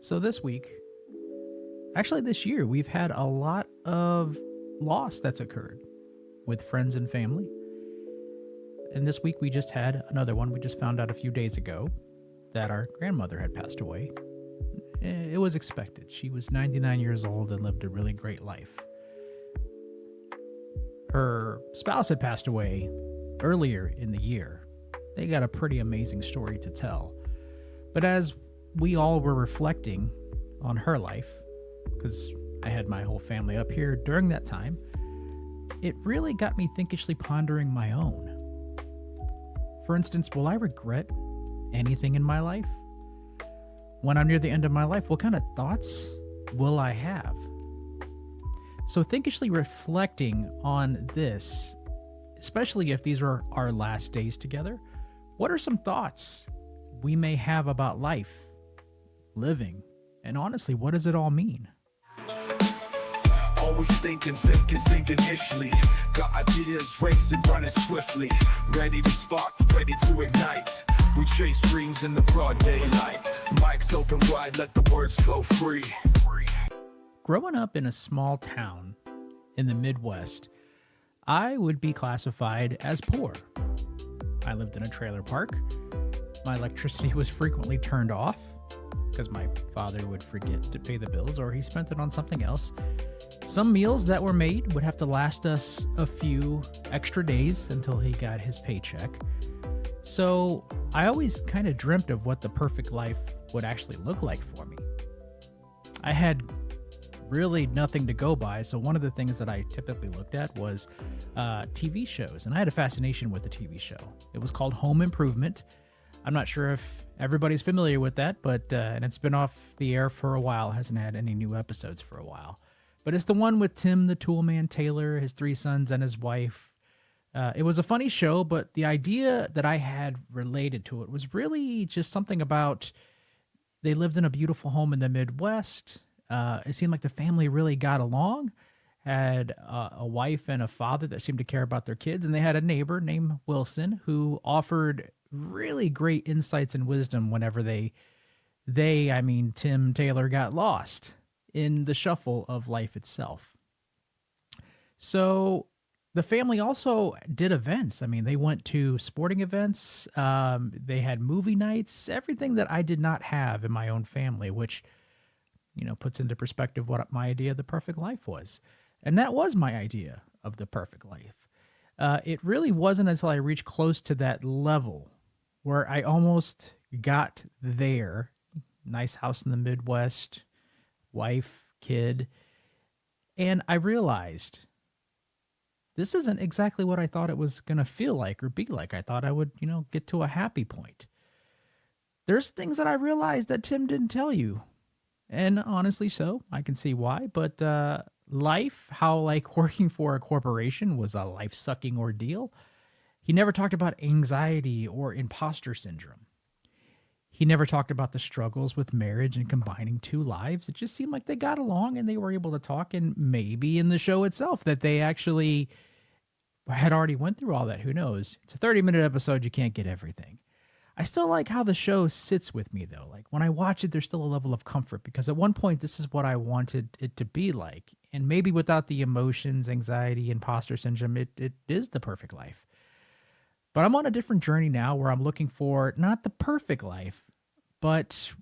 So this year, we've had a lot of loss that's occurred with friends and family. And this week we just had another one. We just found out a few days ago that our grandmother had passed away. It was expected. She was 99 years old and lived a really great life. Her spouse had passed away earlier in the year. They got a pretty amazing story to tell. But as we all were reflecting on her life, because I had my whole family up here during that time, it really got me thinkishly pondering my own. For instance, will I regret anything in my life? When I'm near the end of my life, what kind of thoughts will I have? So thinkishly reflecting on this, especially if these are our last days together, what are some thoughts we may have about life, living, and honestly, what does it all mean? Always thinkishly. Got ideas racing, running swiftly. Ready to spark, ready to ignite. We chase dreams in the broad daylight. Mics open wide, let the words flow free. Growing up in a small town in the Midwest, I would be classified as poor. I lived in a trailer park. My electricity was frequently turned off because my father would forget to pay the bills or he spent it on something else. Some meals that were made would have to last us a few extra days until he got his paycheck. So I always kind of dreamt of what the perfect life would actually look like for me. I had really nothing to go by, so one of the things that I typically looked at was TV shows, and I had a fascination with the TV show. It was called Home Improvement. I'm not sure if everybody's familiar with that, but and it's been off the air for a while, hasn't had any new episodes for a while. But it's the one with Tim the Toolman Taylor, his 3 sons, and his wife. It was a funny show, but the idea that I had related to it was really just something about they lived in a beautiful home in the Midwest. It seemed like the family really got along, had a wife and a father that seemed to care about their kids, and they had a neighbor named Wilson who offered really great insights and wisdom whenever Tim Taylor got lost in the shuffle of life itself. So the family also did events. I mean, they went to sporting events. They had movie nights, everything that I did not have in my own family, which, puts into perspective what my idea of the perfect life was. And that was my idea of the perfect life. It really wasn't until I reached close to that level where I almost got there. Nice house in the Midwest, wife, kid. And I realized this isn't exactly what I thought it was going to feel like or be like. I thought I would, get to a happy point. There's things that I realized that Tim didn't tell you. And honestly, so I can see why. But life, how working for a corporation was a life-sucking ordeal. He never talked about anxiety or imposter syndrome. He never talked about the struggles with marriage and combining 2 lives. It just seemed like they got along and they were able to talk. And maybe in the show itself that they actually had already went through all that. Who knows? It's a 30-minute episode. You can't get everything. I still like how the show sits with me, though. Like when I watch it, there's still a level of comfort because at one point, this is what I wanted it to be like. And maybe without the emotions, anxiety, imposter syndrome, it is the perfect life. But I'm on a different journey now where I'm looking for not the perfect life, but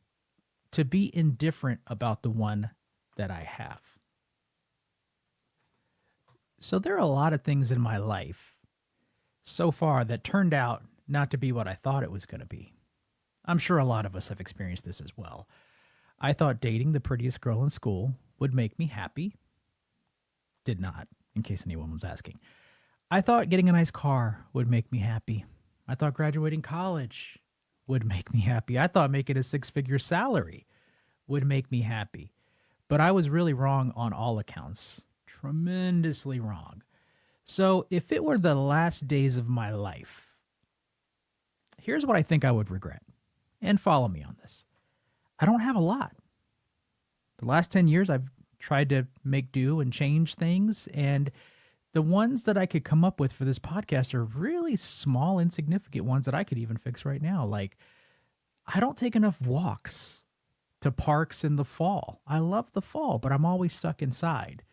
to be indifferent about the one that I have. So there are a lot of things in my life so far that turned out not to be what I thought it was going to be. I'm sure a lot of us have experienced this as well. I thought dating the prettiest girl in school would make me happy. Did not, in case anyone was asking. I thought getting a nice car would make me happy. I thought graduating college would make me happy. I thought making a 6-figure salary would make me happy. But I was really wrong on all accounts. Tremendously wrong. So if it were the last days of my life, here's what I think I would regret. And follow me on this. I don't have a lot. The last 10 years, I've tried to make do and change things. And the ones that I could come up with for this podcast are really small, insignificant ones that I could even fix right now. Like, I don't take enough walks. to parks in the fall. I love the fall, but I'm always stuck inside.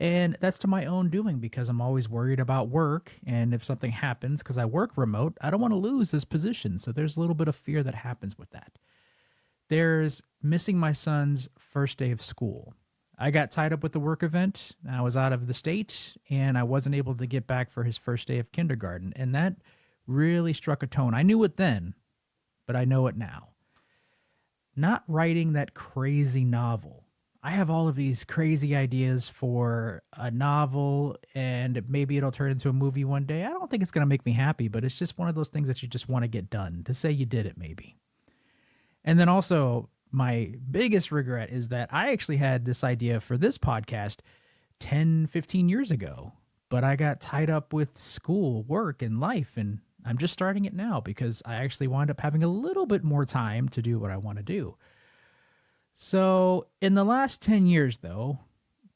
And that's to my own doing because I'm always worried about work. And if something happens, because I work remote, I don't want to lose this position. So there's a little bit of fear that happens with that. There's missing my son's first day of school. I got tied up with the work event. I was out of the state and I wasn't able to get back for his first day of kindergarten. And that really struck a tone. I knew it then, but I know it now. Not writing that crazy novel. I have all of these crazy ideas for a novel and maybe it'll turn into a movie one day. I don't think it's going to make me happy, but it's just one of those things that you just want to get done, to say you did it maybe. And then also, my biggest regret is that I actually had this idea for this podcast 10, 15 years ago, but I got tied up with school, work, and life, and I'm just starting it now because I actually wind up having a little bit more time to do what I want to do. So in the last 10 years, though,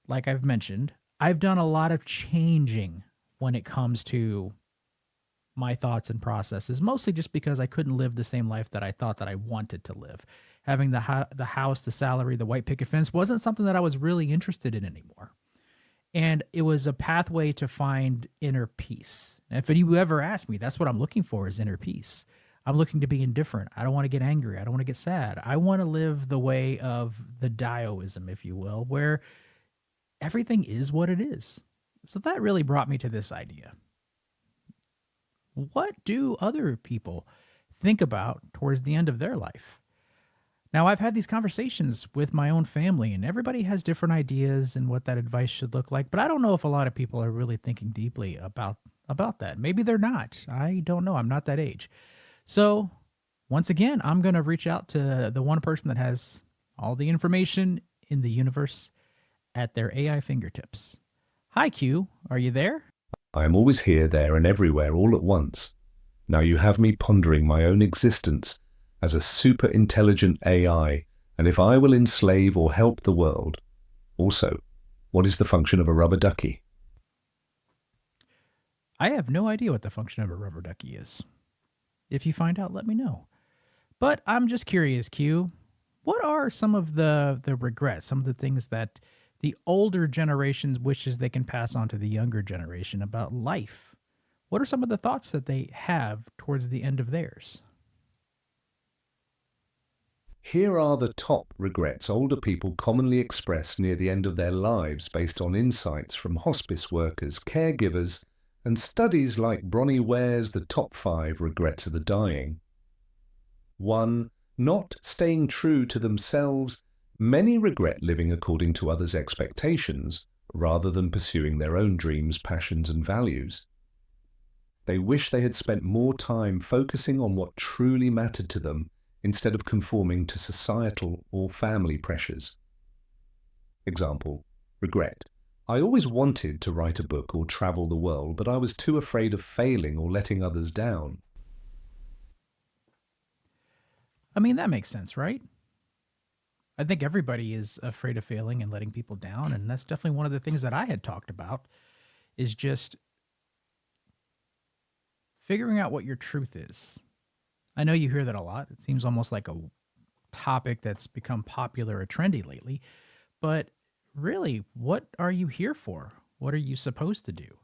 like I've mentioned, I've done a lot of changing when it comes to my thoughts and processes, mostly just because I couldn't live the same life that I thought that I wanted to live. Having the house, the salary, the white picket fence wasn't something that I was really interested in anymore. And it was a pathway to find inner peace. And if you ever ask me, that's what I'm looking for, is inner peace. I'm looking to be indifferent. I don't want to get angry. I don't want to get sad. I want to live the way of the Taoism, if you will, where everything is what it is. So that really brought me to this idea. What do other people think about towards the end of their life? Now, I've had these conversations with my own family, and everybody has different ideas and what that advice should look like. But I don't know if a lot of people are really thinking deeply about that. Maybe they're not. I don't know. I'm not that age. So once again, I'm going to reach out to the one person that has all the information in the universe at their AI fingertips. Hi, Q. Are you there? I am always here, there, and everywhere all at once. Now you have me pondering my own existence as a super intelligent AI, and if I will enslave or help the world. Also, what is the function of a rubber ducky? I have no idea what the function of a rubber ducky is. If you find out, let me know. But I'm just curious, Q. What are some of the regrets, some of the things that the older generations wishes they can pass on to the younger generation about life? What are some of the thoughts that they have towards the end of theirs? Here are the top regrets older people commonly express near the end of their lives based on insights from hospice workers, caregivers, and studies like Bronnie Ware's The Top 5 Regrets of the Dying. 1. Not staying true to themselves. Many regret living according to others' expectations rather than pursuing their own dreams, passions, and values. They wish they had spent more time focusing on what truly mattered to them instead of conforming to societal or family pressures. Example, regret. I always wanted to write a book or travel the world, but I was too afraid of failing or letting others down. I mean, that makes sense, right? I think everybody is afraid of failing and letting people down, and that's definitely one of the things that I had talked about, is just figuring out what your truth is. I know you hear that a lot. It seems almost like a topic that's become popular or trendy lately, but really, what are you here for? What are you supposed to do?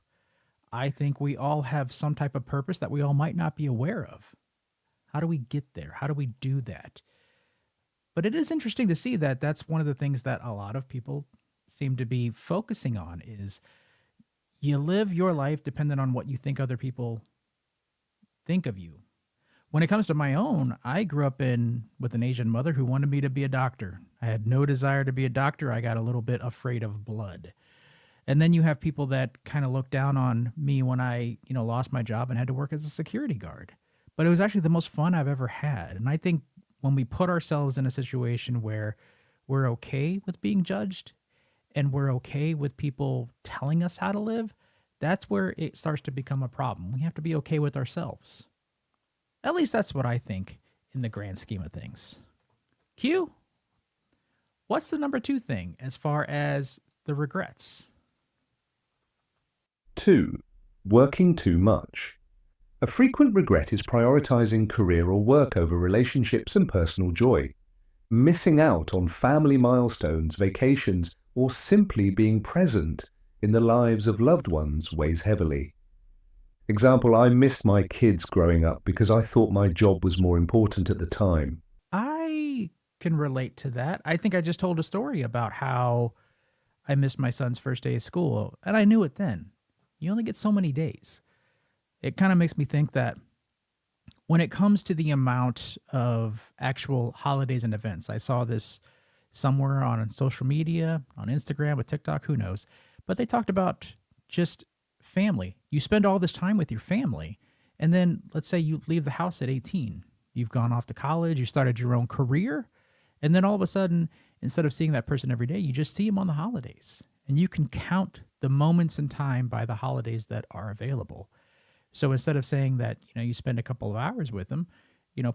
I think we all have some type of purpose that we all might not be aware of. How do we get there? How do we do that? But it is interesting to see that that's one of the things that a lot of people seem to be focusing on, is you live your life dependent on what you think other people think of you. When it comes to my own, I grew up with an Asian mother who wanted me to be a doctor. I had no desire to be a doctor. I got a little bit afraid of blood. And then you have people that kind of look down on me when I, lost my job and had to work as a security guard. But it was actually the most fun I've ever had. And I think when we put ourselves in a situation where we're okay with being judged and we're okay with people telling us how to live, that's where it starts to become a problem. We have to be okay with ourselves. At least that's what I think in the grand scheme of things. Q, what's the number 2 thing as far as the regrets? 2. Working too much. A frequent regret is prioritizing career or work over relationships and personal joy. Missing out on family milestones, vacations, or simply being present in the lives of loved ones weighs heavily. Example, I missed my kids growing up because I thought my job was more important at the time. I can relate to that. I think I just told a story about how I missed my son's first day of school, and I knew it then. You only get so many days. It kind of makes me think that when it comes to the amount of actual holidays and events, I saw this somewhere on social media, on Instagram, with TikTok, who knows, but they talked about just family. You spend all this time with your family, and then let's say you leave the house at 18. You've gone off to college, you started your own career, and then all of a sudden, instead of seeing that person every day, you just see them on the holidays. And you can count the moments in time by the holidays that are available. So instead of saying that, you spend a couple of hours with them,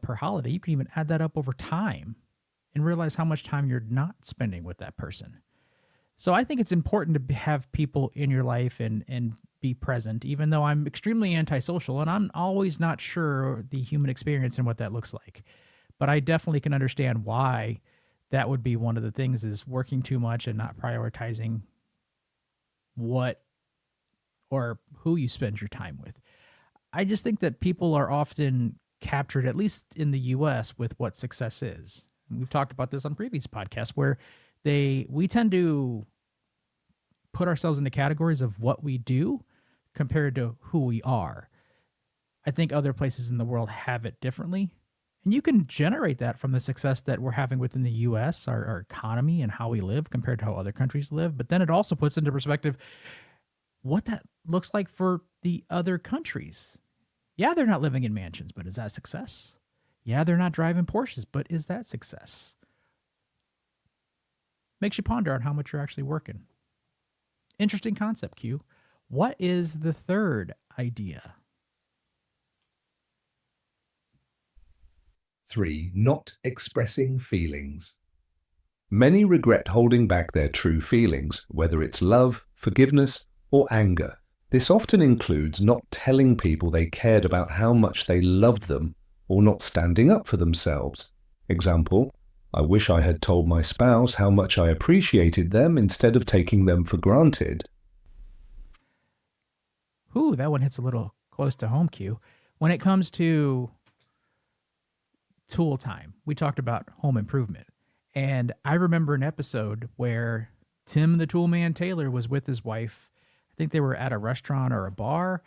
per holiday, you can even add that up over time and realize how much time you're not spending with that person. So I think it's important to have people in your life and be present, even though I'm extremely antisocial and I'm always not sure the human experience and what that looks like. But I definitely can understand why that would be one of the things, is working too much and not prioritizing what or who you spend your time with. I just think that people are often captured, at least in the US, with what success is. And we've talked about this on previous podcasts where we tend to put ourselves into categories of what we do compared to who we are. I think other places in the world have it differently. And you can generate that from the success that we're having within the US, our economy and how we live compared to how other countries live. But then it also puts into perspective what that looks like for the other countries. Yeah, they're not living in mansions, but is that success? Yeah, they're not driving Porsches, but is that success? Makes you ponder on how much you're actually working. Interesting concept, Q. What is the third idea? 3. Not expressing feelings. Many regret holding back their true feelings, whether it's love, forgiveness, or anger. This often includes not telling people they cared about how much they loved them, or not standing up for themselves. Example, I wish I had told my spouse how much I appreciated them instead of taking them for granted. Ooh, that one hits a little close to home, Q. When it comes to tool time, we talked about home improvement. And I remember an episode where Tim the Toolman Taylor was with his wife. I think they were at a restaurant or a bar.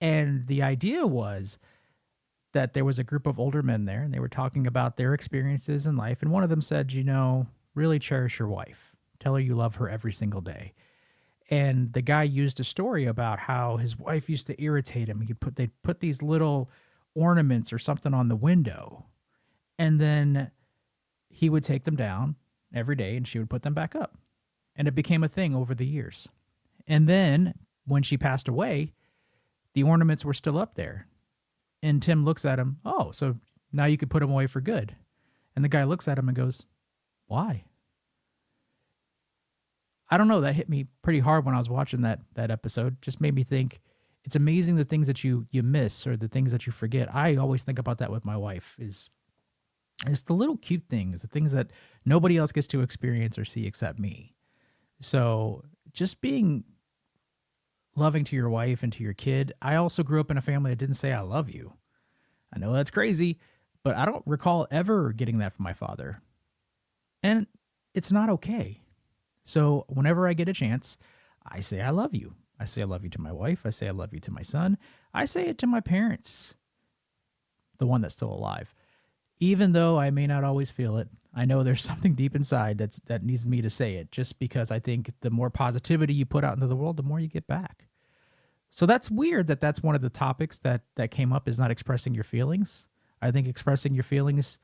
And the idea was that there was a group of older men there and they were talking about their experiences in life. And one of them said, really cherish your wife. Tell her you love her every single day. And the guy used a story about how his wife used to irritate him. They'd put these little ornaments or something on the window. And then he would take them down every day and she would put them back up. And it became a thing over the years. And then when she passed away, the ornaments were still up there. And Tim looks at him, oh, so now you could put them away for good. And the guy looks at him and goes, why? I don't know, that hit me pretty hard when I was watching that episode. Just made me think, it's amazing the things that you miss or the things that you forget. I always think about that with my wife, is it's the little cute things, the things that nobody else gets to experience or see except me. So just being loving to your wife and to your kid. I also grew up in a family that didn't say I love you. I know that's crazy, but I don't recall ever getting that from my father. And it's not okay. So whenever I get a chance, I say I love you. I say I love you to my wife. I say I love you to my son. I say it to my parents, the one that's still alive. Even though I may not always feel it, I know there's something deep inside that needs me to say it, just because I think the more positivity you put out into the world, the more you get back. So that's weird that that's one of the topics that came up, is not expressing your feelings. I think expressing your feelings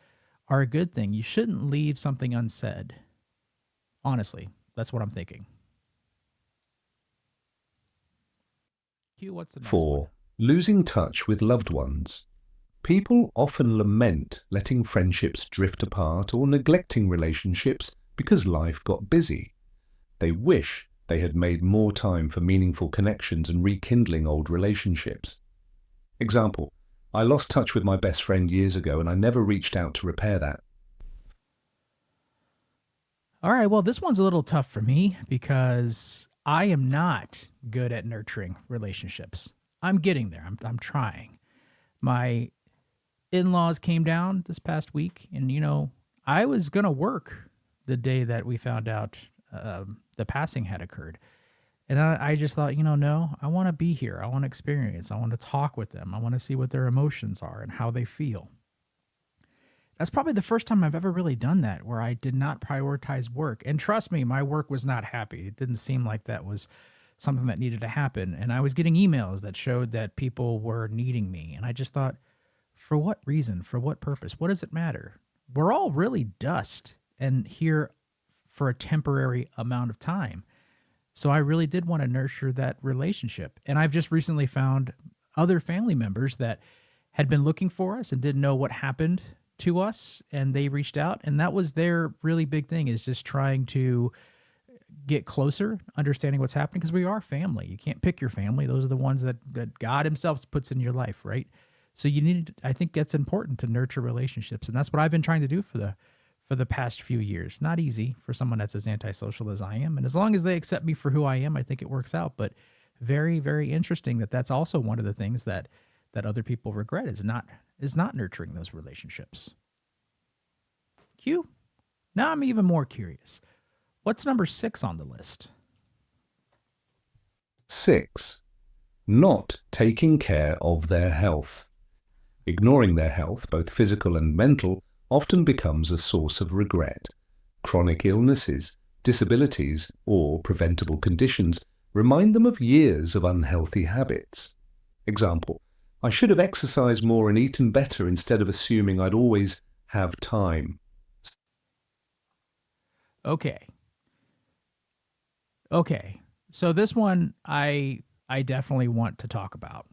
are a good thing. You shouldn't leave something unsaid. Honestly, that's what I'm thinking. Q, what's the next 4. one? Losing touch with loved ones. People often lament letting friendships drift apart or neglecting relationships because life got busy. They wish they had made more time for meaningful connections and rekindling old relationships. Example, I lost touch with my best friend years ago and I never reached out to repair that. All right, well, this one's a little tough for me because I am not good at nurturing relationships. I'm getting there. I'm trying. My in-laws came down this past week, and I was gonna work the day that we found out the passing had occurred. And I just thought, no, I want to be here. I want to experience. I want to talk with them. I want to see what their emotions are and how they feel. That's probably the first time I've ever really done that, where I did not prioritize work. And trust me, my work was not happy. It didn't seem like that was something that needed to happen. And I was getting emails that showed that people were needing me. And I just thought, for what reason? For what purpose? What does it matter? We're all really dust and here for a temporary amount of time. So I really did want to nurture that relationship. And I've just recently found other family members that had been looking for us and didn't know what happened to us. And they reached out. And that was their really big thing, is just trying to get closer, understanding what's happening, because we are family. You can't pick your family. Those are the ones that God himself puts in your life, right? So I think that's important to nurture relationships. And that's what I've been trying to do for the past few years. Not easy for someone that's as antisocial as I am. And as long as they accept me for who I am, I think it works out. But very, very interesting that's also one of the things that other people regret is not nurturing those relationships. Q? Now I'm even more curious. What's number 6 on the list? 6. Not taking care of their health. Ignoring their health, both physical and mental, often becomes a source of regret. Chronic illnesses, disabilities, or preventable conditions remind them of years of unhealthy habits. Example: I should have exercised more and eaten better instead of assuming I'd always have time. Okay. So this one I definitely want to talk about.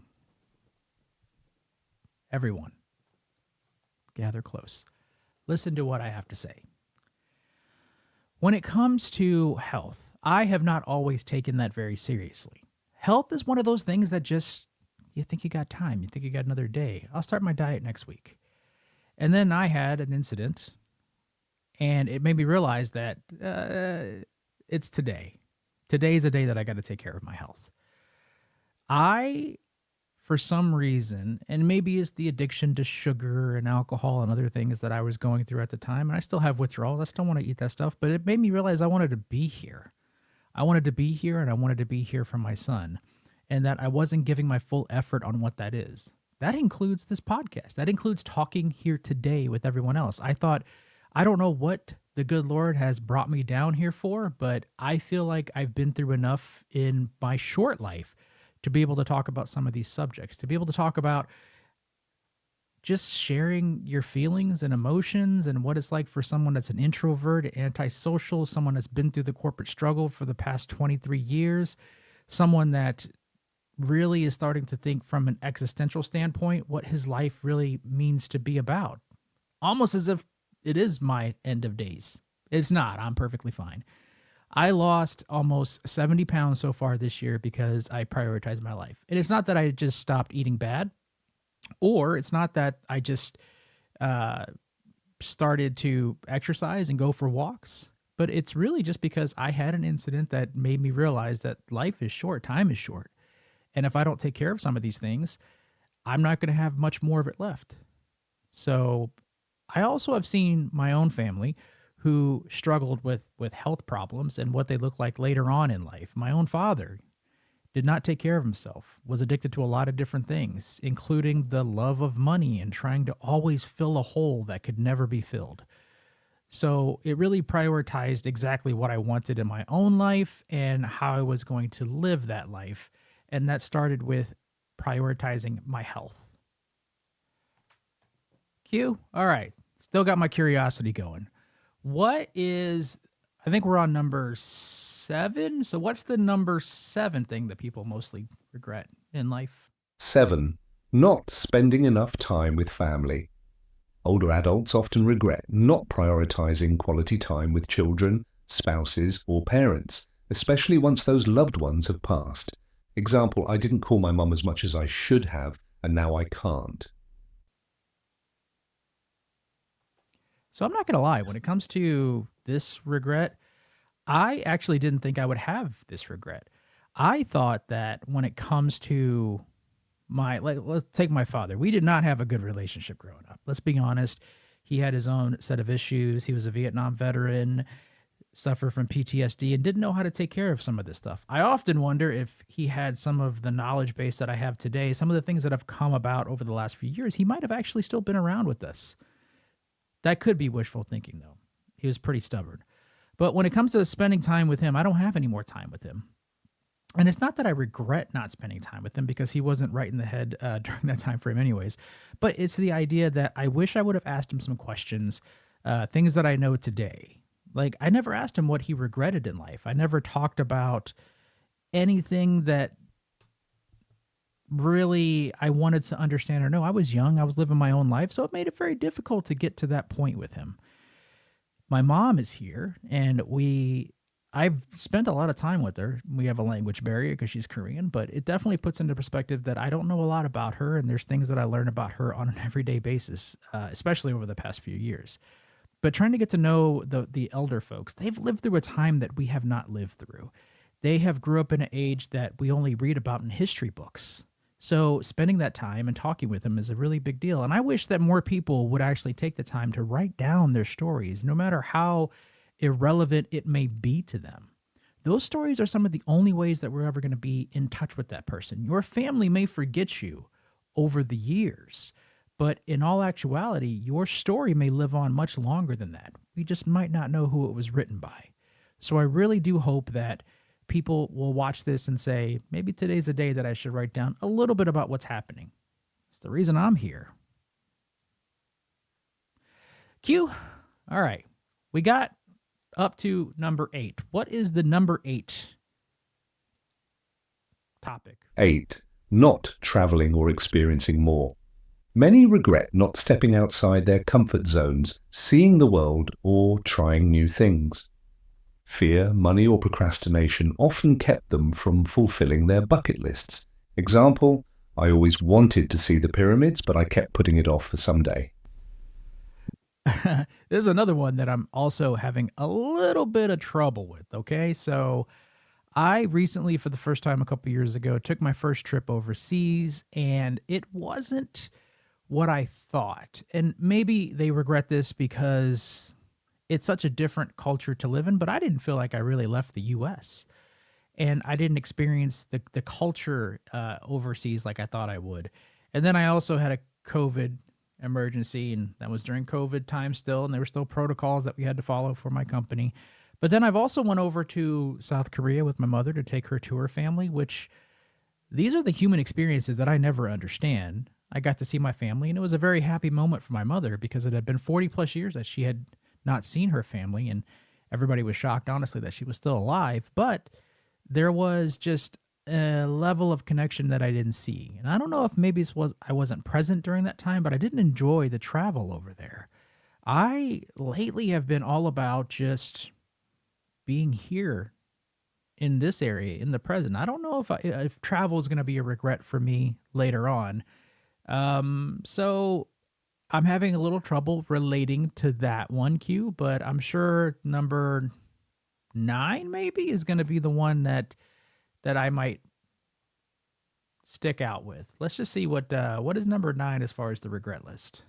Everyone, gather close. Listen to what I have to say. When it comes to health, I have not always taken that very seriously. Health is one of those things that just, you think you got time, you think you got another day. I'll start my diet next week. And then I had an incident, and it made me realize that it's today. Today's a day that I got to take care of my health. For some reason, and maybe it's the addiction to sugar and alcohol and other things that I was going through at the time, and I still have withdrawals. I still want to eat that stuff, but it made me realize I wanted to be here. I wanted to be here, and I wanted to be here for my son, and that I wasn't giving my full effort on what that is. That includes this podcast. That includes talking here today with everyone else. I thought, I don't know what the good Lord has brought me down here for, but I feel like I've been through enough in my short life to be able to talk about some of these subjects, to be able to talk about just sharing your feelings and emotions and what it's like for someone that's an introvert, antisocial, someone that's been through the corporate struggle for the past 23 years, someone that really is starting to think from an existential standpoint what his life really means to be about. Almost as if it is my end of days. It's not. I'm perfectly fine. I lost almost 70 pounds so far this year because I prioritized my life. And it's not that I just stopped eating bad, or it's not that I just started to exercise and go for walks, but it's really just because I had an incident that made me realize that life is short, time is short. And if I don't take care of some of these things, I'm not going to have much more of it left. So I also have seen my own family who struggled with health problems and what they look like later on in life. My own father did not take care of himself, was addicted to a lot of different things, including the love of money and trying to always fill a hole that could never be filled. So it really prioritized exactly what I wanted in my own life and how I was going to live that life. And that started with prioritizing my health. Q? All right. Still got my curiosity going. I think we're on number 7. So what's the number 7 thing that people mostly regret in life? 7. Not spending enough time with family. Older adults often regret not prioritizing quality time with children, spouses, or parents, especially once those loved ones have passed. Example: I didn't call my mum as much as I should have, and now I can't. So I'm not going to lie, when it comes to this regret, I actually didn't think I would have this regret. I thought that when it comes to let's take my father. We did not have a good relationship growing up. Let's be honest. He had his own set of issues. He was a Vietnam veteran, suffered from PTSD, and didn't know how to take care of some of this stuff. I often wonder if he had some of the knowledge base that I have today, some of the things that have come about over the last few years, he might have actually still been around with us. That could be wishful thinking, though. He was pretty stubborn. But when it comes to spending time with him, I don't have any more time with him. And it's not that I regret not spending time with him because he wasn't right in the head during that time frame anyways. But it's the idea that I wish I would have asked him some questions, things that I know today. Like, I never asked him what he regretted in life. I never talked about anything that really I wanted to understand or know. I was young. I was living my own life. So it made it very difficult to get to that point with him. My mom is here, and I've spent a lot of time with her. We have a language barrier because she's Korean, but it definitely puts into perspective that I don't know a lot about her, and there's things that I learn about her on an everyday basis, especially over the past few years. But trying to get to know the elder folks, they've lived through a time that we have not lived through. They have grew up in an age that we only read about in history books. So spending that time and talking with them is a really big deal. And I wish that more people would actually take the time to write down their stories, no matter how irrelevant it may be to them. Those stories are some of the only ways that we're ever going to be in touch with that person. Your family may forget you over the years, but in all actuality, your story may live on much longer than that. We just might not know who it was written by. So I really do hope that people will watch this and say, maybe today's a day that I should write down a little bit about what's happening. It's the reason I'm here. Q. All right. We got up to number 8. What is the number 8 topic? 8. Not traveling or experiencing more. Many regret not stepping outside their comfort zones, seeing the world, or trying new things. Fear, money, or procrastination often kept them from fulfilling their bucket lists. Example, I always wanted to see the pyramids, but I kept putting it off for someday. This is another one that I'm also having a little bit of trouble with, okay? So I recently, for the first time a couple years ago, took my first trip overseas, and it wasn't what I thought. And maybe they regret this because it's such a different culture to live in, but I didn't feel like I really left the U.S. And I didn't experience the culture overseas like I thought I would. And then I also had a COVID emergency, and that was during COVID time still, and there were still protocols that we had to follow for my company. But then I've also went over to South Korea with my mother to take her to her family, which these are the human experiences that I never understand. I got to see my family, and it was a very happy moment for my mother because it had been 40 plus years that she had not seen her family, and everybody was shocked, honestly, that she was still alive. But there was just a level of connection that I didn't see. And I don't know if maybe I wasn't present during that time, but I didn't enjoy the travel over there. I lately have been all about just being here in this area, in the present. I don't know if travel is going to be a regret for me later on. So I'm having a little trouble relating to that one, Q, but I'm sure number 9 maybe is going to be the one that I might stick out with. Let's just see what is number 9 as far as the regret list.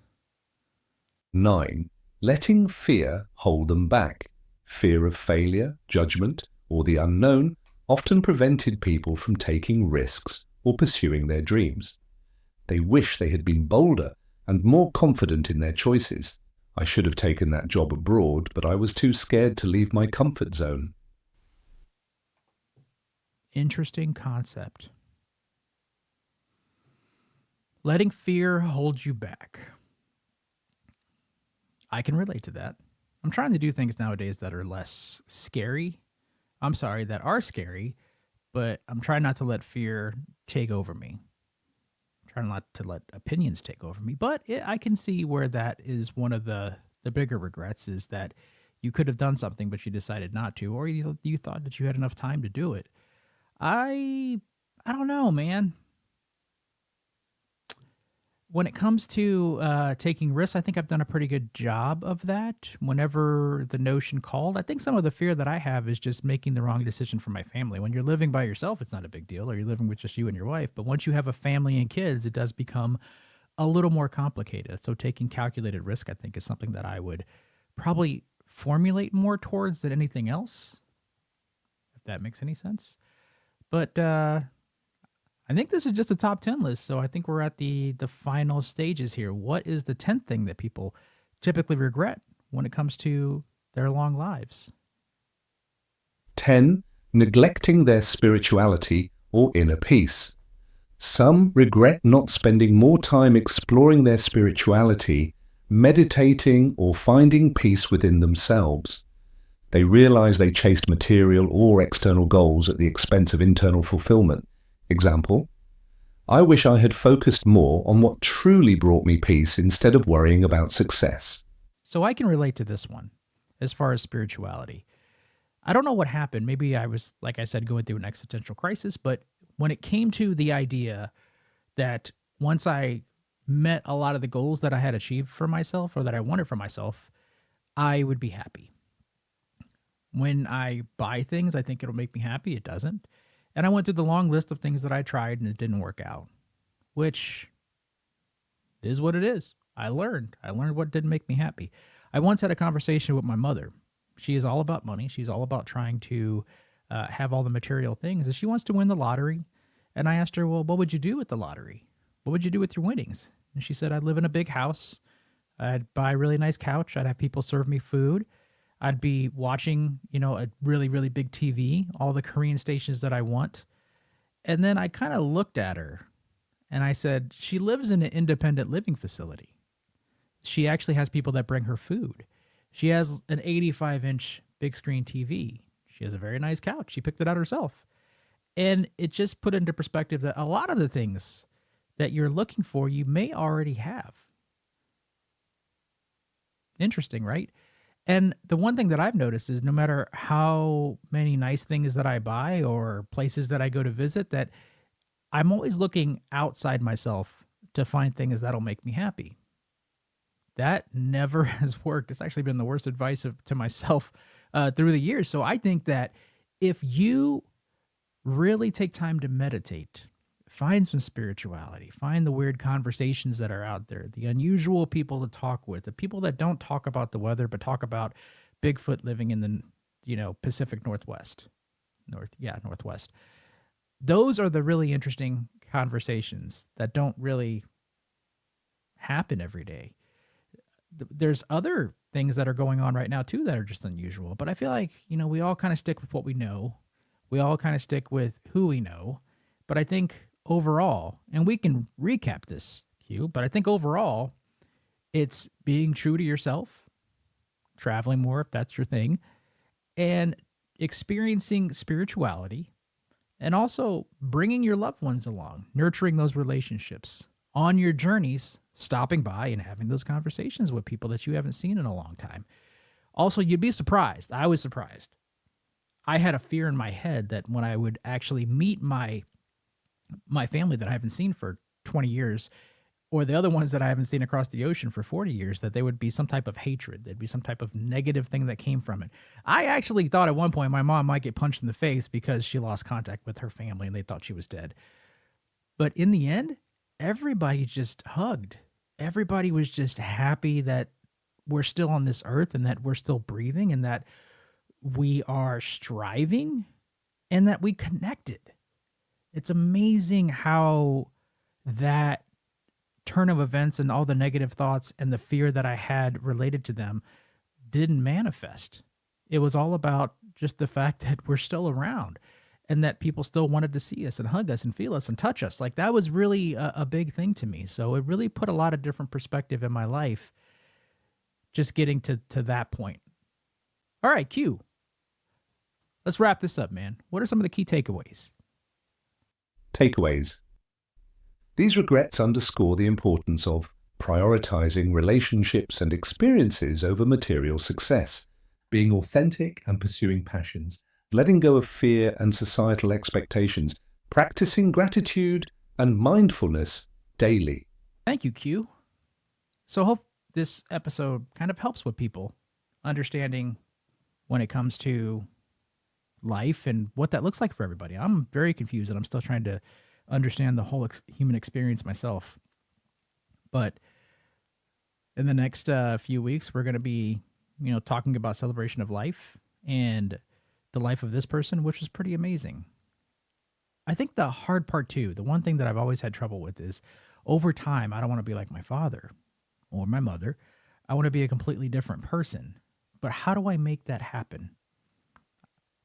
9. Letting fear hold them back. Fear of failure, judgment, or the unknown often prevented people from taking risks or pursuing their dreams. They wish they had been bolder and more confident in their choices. I should have taken that job abroad, but I was too scared to leave my comfort zone. Interesting concept. Letting fear hold you back. I can relate to that. I'm trying to do things nowadays that are less scary. That are scary, but I'm trying not to let fear take over me. I'm trying not to let opinions take over me. But I can see where that is one of the bigger regrets, is that you could have done something, but you decided not to, or you thought that you had enough time to do it. I don't know, man. When it comes to taking risks, I think I've done a pretty good job of that. Whenever the notion called, I think some of the fear that I have is just making the wrong decision for my family. When you're living by yourself, it's not a big deal, or you're living with just you and your wife. But once you have a family and kids, it does become a little more complicated. So taking calculated risk, I think, is something that I would probably formulate more towards than anything else, if that makes any sense. But I think this is just a top 10 list, so I think we're at the final stages here. What is the 10th thing that people typically regret when it comes to their long lives? 10. Neglecting their spirituality or inner peace. Some regret not spending more time exploring their spirituality, meditating, or finding peace within themselves. They realize they chased material or external goals at the expense of internal fulfillment. Example: I wish I had focused more on what truly brought me peace instead of worrying about success. So I can relate to this one as far as spirituality. I don't know what happened. Maybe I was, like I said, going through an existential crisis, but when it came to the idea that once I met a lot of the goals that I had achieved for myself or that I wanted for myself, I would be happy. When I buy things, I think it'll make me happy. It doesn't. And I went through the long list of things that I tried and it didn't work out, which is what it is. I learned what didn't make me happy. I once had a conversation with my mother. She is all about money. She's all about trying to have all the material things, and she wants to win the lottery. And I asked her, well, what would you do with the lottery? What would you do with your winnings? And she said, I'd live in a big house. I'd buy a really nice couch. I'd have people serve me food. I'd be watching, a really, really big TV, all the Korean stations that I want. And then I kind of looked at her and I said, she lives in an independent living facility. She actually has people that bring her food. She has an 85-inch big screen TV. She has a very nice couch. She picked it out herself. And it just put into perspective that a lot of the things that you're looking for, you may already have. Interesting, right? And the one thing that I've noticed is no matter how many nice things that I buy or places that I go to visit, that I'm always looking outside myself to find things that'll make me happy. That never has worked. It's actually been the worst advice to myself through the years. So I think that if you really take time to meditate, find some spirituality, find the weird conversations that are out there, the unusual people to talk with, the people that don't talk about the weather, but talk about Bigfoot living in the, Pacific Northwest. Northwest. Those are the really interesting conversations that don't really happen every day. There's other things that are going on right now too that are just unusual, but I feel like, we all kind of stick with what we know. We all kind of stick with who we know. But I think overall, and we can recap this, Q, but I think overall, it's being true to yourself, traveling more if that's your thing, and experiencing spirituality, and also bringing your loved ones along, nurturing those relationships on your journeys, stopping by and having those conversations with people that you haven't seen in a long time. Also, you'd be surprised. I was surprised. I had a fear in my head that when I would actually meet my family that I haven't seen for 20 years, or the other ones that I haven't seen across the ocean for 40 years, that there would be some type of hatred. There'd be some type of negative thing that came from it. I actually thought at one point my mom might get punched in the face because she lost contact with her family and they thought she was dead. But in the end, everybody just hugged. Everybody was just happy that we're still on this earth and that we're still breathing and that we are striving and that we connected. It's amazing how that turn of events and all the negative thoughts and the fear that I had related to them didn't manifest. It was all about just the fact that we're still around and that people still wanted to see us and hug us and feel us and touch us. Like that was really a big thing to me. So it really put a lot of different perspective in my life, just getting to that point. All right, Q. Let's wrap this up, man. What are some of the key takeaways? Takeaways. These regrets underscore the importance of prioritizing relationships and experiences over material success, being authentic and pursuing passions, letting go of fear and societal expectations, practicing gratitude and mindfulness daily. Thank you, Q. So I hope this episode kind of helps with people understanding when it comes to life and what that looks like for everybody. I'm very confused and I'm still trying to understand the whole human experience myself. But in the next few weeks, we're going to be, talking about celebration of life and the life of this person, which was pretty amazing. I think the hard part too, the one thing that I've always had trouble with is over time, I don't want to be like my father or my mother. I want to be a completely different person. But how do I make that happen?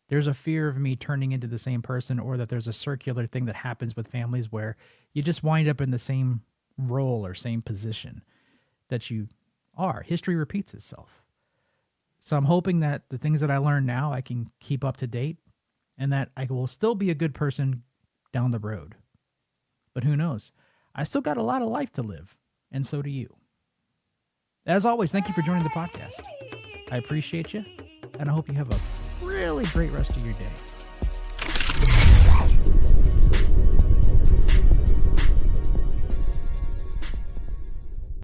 There's a fear of me turning into the same person, or that there's a circular thing that happens with families where you just wind up in the same role or same position that you are. History repeats itself. So I'm hoping that the things that I learn now, I can keep up to date and that I will still be a good person down the road. But who knows? I still got a lot of life to live, and so do you. As always, thank you for joining the podcast. I appreciate you, and I hope you have a really great rest of your day.